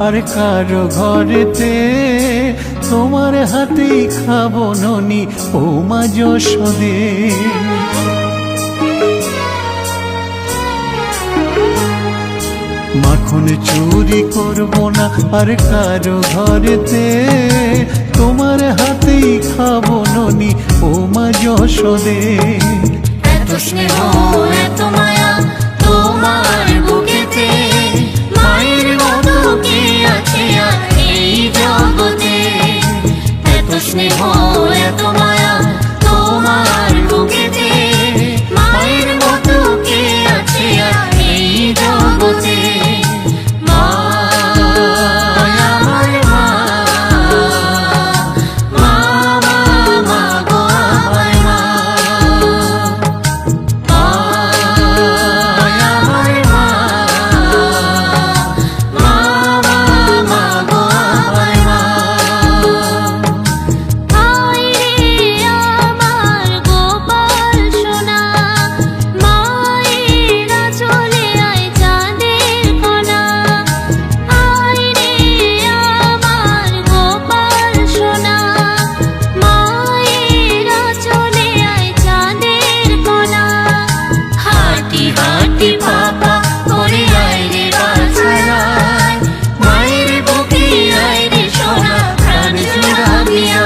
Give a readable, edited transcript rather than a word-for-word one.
আর কারো ঘরেতে, তোমার হাতেই খাবো ননি ও মা যশোদে। মাখন চুরি করবো না আর কারো ঘরেতে, তোমার হাতেই খাবো ননি ও মা যশোদে। এত স্নেহ এত মায়া তোমার বুকেতে, মায়ের মতো কে আছে আর এই জগতে। এত স্নেহ এত মায়া তোমার বুকেতে, মায়ের মতো কে আছে আর এই জগতে। মা আমার মা, মা মা মা গো আমার মা। পাপা করে আয় রে বাছারায়, মায়ের বুকে আয় রে সোনা প্রাণ জুড়া দিয়া।